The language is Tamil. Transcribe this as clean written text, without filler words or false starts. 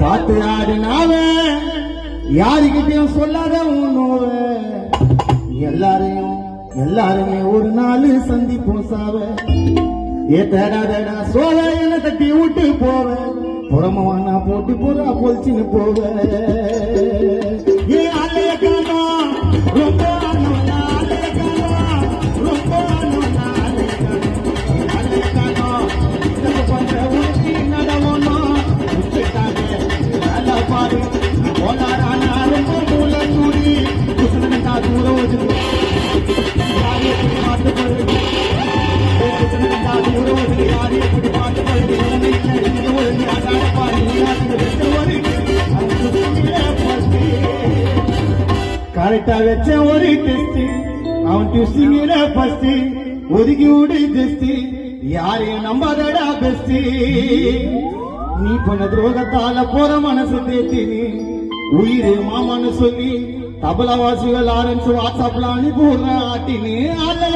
பார்த்து ஆடுனாவ யாருக்கிட்டையும் சொல்லாத உன்னோவ எல்லாருமே ஒரு நாள் சந்திப்போம் சாவ ஏ தேடாதடா சோழ என்ன தட்டி விட்டு போவ புறமவானா போட்டு போறா பொழிச்சுன்னு போவ ஏ அலைய காணா ரொம்ப கரெக்டா வச்ச ஒரு டெஸ்ட் அவன் ட்விஸ்டிங்ல ஃபர்ஸ்ட் ஒதுக்கி விடு ஜஸ்ட் யாரையும் நம்பாதடா பெஸ்ட் நீ பண்ண துரோகத்தால போற மனசு தேத்தினி உயிர் மாமான்னு சொல்லி தபலவாசிகள் ஆரம்பிச்சு வாட்ஸ்அப்ல அனுப்பி விடுற ஆட்டினி அல்ல